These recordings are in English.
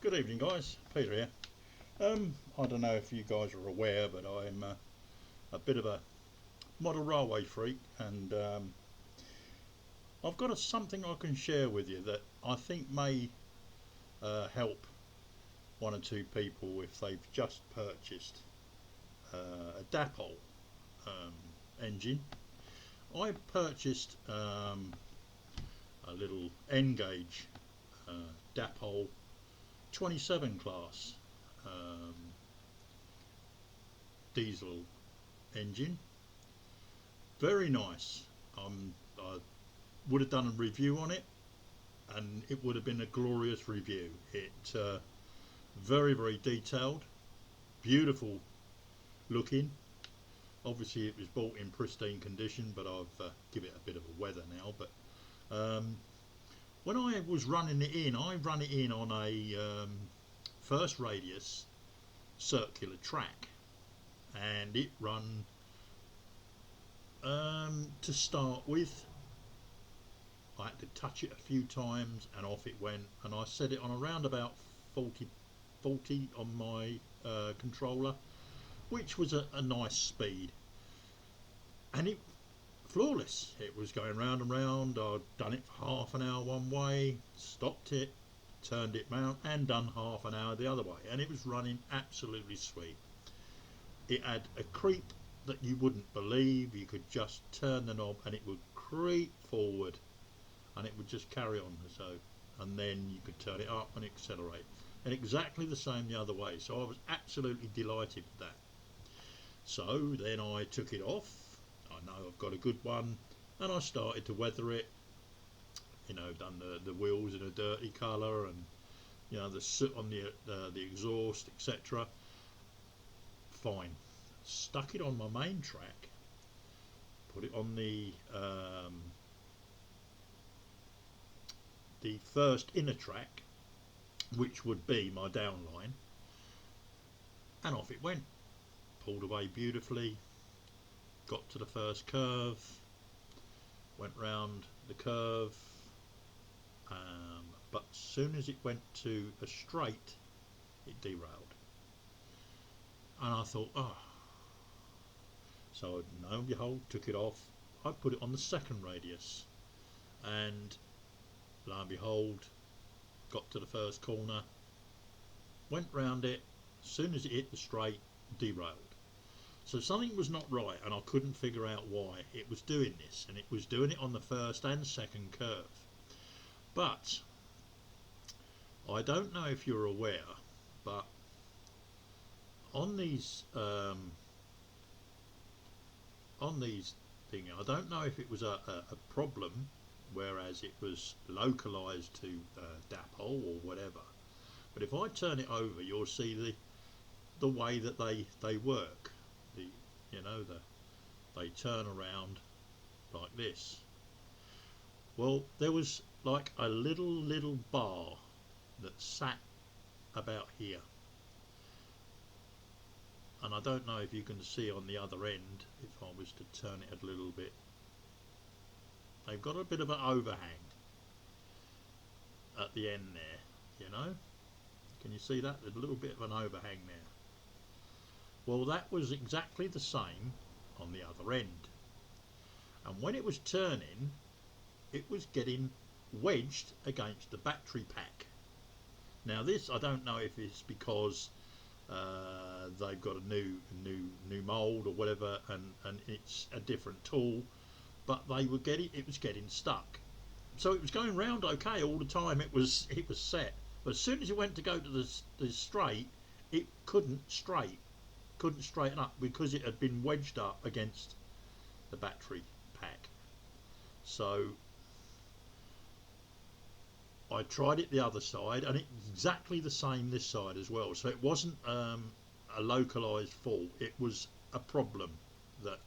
Good evening, guys. Peter here. I don't know if you guys are aware, but I'm a bit of a model railway freak, and I've got something I can share with you that I think may help one or two people if they've just purchased a Dapol engine. I purchased a little N-gauge Dapol 27 class diesel engine. Very nice. I would have done a review on it, and it would have been a glorious review. It very detailed, beautiful looking. Obviously it was bought in pristine condition, but I've give it a bit of a weather now. But when I was running it in, I run it in on a first radius circular track, and it run to start with. I had to touch it a few times and off it went, and I set it on around about 40 on my controller, which was a nice speed, and it flawless. It was going round and round. I'd done it for half an hour one way, stopped it, turned it round, and done half an hour the other way, and it was running absolutely sweet. It had a creep that you wouldn't believe. You could just turn the knob and it would creep forward, and it would just carry on so, and then you could turn it up and accelerate, and exactly the same the other way. So I was absolutely delighted with that. So then I took it off. I know I've got a good one, and I started to weather it. You know, done the wheels in a dirty colour, and you know, the soot on the exhaust, etc. Fine. Stuck it on my main track, put it on the first inner track, which would be my downline, and off it went. Pulled away beautifully, got to the first curve, went round the curve, but as soon as it went to a straight, it derailed, and I thought, oh. So lo and behold, took it off. I put it on the second radius, and lo and behold, got to the first corner, went round it. As soon as it hit the straight, derailed. So something was not right, and I couldn't figure out why it was doing this, and it was doing it on the first and second curve. But I don't know if you're aware, but on these things, I don't know if it was a problem, whereas it was localized to Dapol or whatever, but if I turn it over, you'll see the way that they work. They turn around like this. Well, there was like a little bar that sat about here, and I don't know if you can see on the other end. If I was to turn it a little bit, they've got a bit of an overhang at the end there, you know. Can you see that? There's a little bit of an overhang there. Well, that was exactly the same on the other end, and when it was turning, it was getting wedged against the battery pack. Now this, I don't know if it's because they've got a new mould or whatever, and it's a different tool, but it was getting stuck. So it was going round okay all the time. It was set, but as soon as it went to go to the straight, it couldn't straighten up, because it had been wedged up against the battery pack. So I tried it the other side, and it's exactly the same this side as well. So it wasn't a localized fault, it was a problem that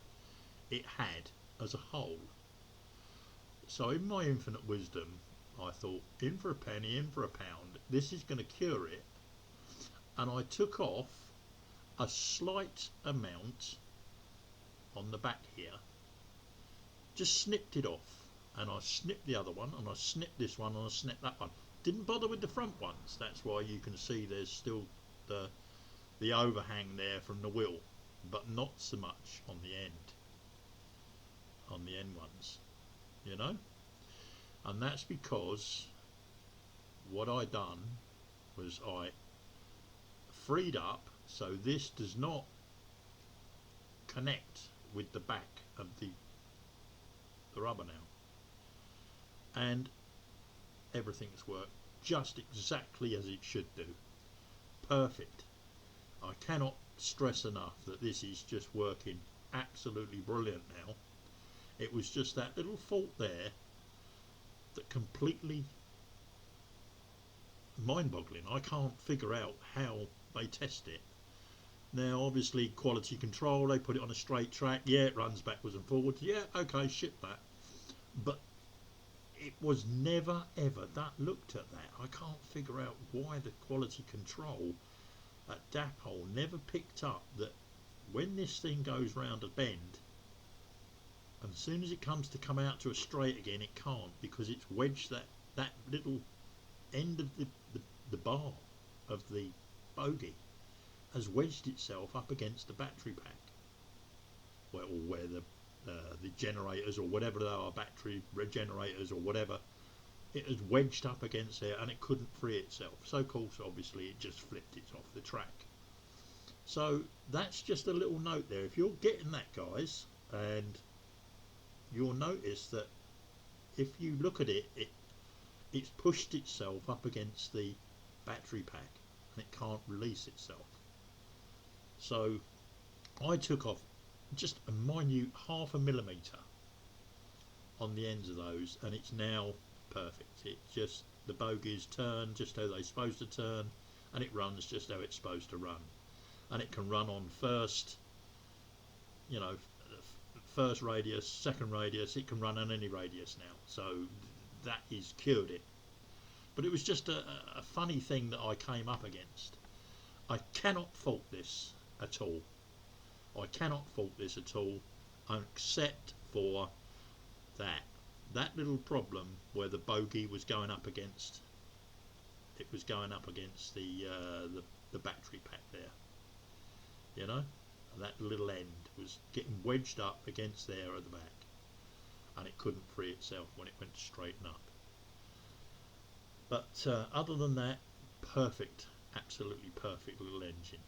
it had as a whole. So in my infinite wisdom, I thought, in for a penny, in for a pound, this is going to cure it. And I took off a slight amount on the back here, just snipped it off, and I snipped the other one, and I snipped this one, and I snipped that one, Didn't bother with the front ones. That's why you can see there's still the overhang there from the wheel, but not so much on the end ones, you know. And that's because what I done was I freed up so this does not connect with the back of the rubber now, and everything's worked just exactly as it should do. Perfect. I cannot stress enough that this is just working absolutely brilliant now. It was just that little fault there that completely mind-boggling. I can't figure out how they test it. Now obviously quality control, they put it on a straight track, yeah, it runs backwards and forwards, yeah, okay, ship that. But it was never ever that looked at that. I can't figure out why the quality control at Dapol never picked up that when this thing goes round a bend, and as soon as it comes to come out to a straight again, it can't, because it's wedged that little end of the bar of the bogie has wedged itself up against the battery pack, where the generators or whatever they are, battery regenerators or whatever, it has wedged up against there and it couldn't free itself. So of course obviously it just flipped it off the track. So that's just a little note there. If you're getting that, guys, and you'll notice that if you look at it, it's pushed itself up against the battery pack and it can't release itself. So I took off just a minute half a millimetre on the ends of those, and it's now perfect. It just, the bogies turn just how they're supposed to turn, and it runs just how it's supposed to run. And it can run on first, you know, first radius, second radius, it can run on any radius now. So that is cured it. But it was just a funny thing that I came up against. I cannot fault this at all. I cannot fault this at all, except for that little problem where the bogie was going up against, it was going up against the battery pack there, you know, and that little end was getting wedged up against there at the back, and it couldn't free itself when it went to straighten up. But other than that, perfect, absolutely perfect little engine.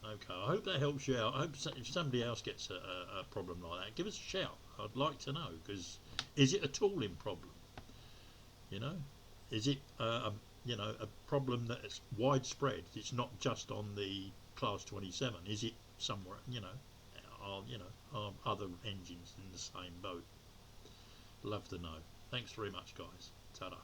Okay, I hope that helps you out. I hope if somebody else gets a problem like that, give us a shout. I'd like to know, because is it a tooling problem? You know, is it you know, a problem that's widespread? It's not just on the Class 27. Is it somewhere? You know, are other engines in the same boat? Love to know. Thanks very much, guys. Ta-da.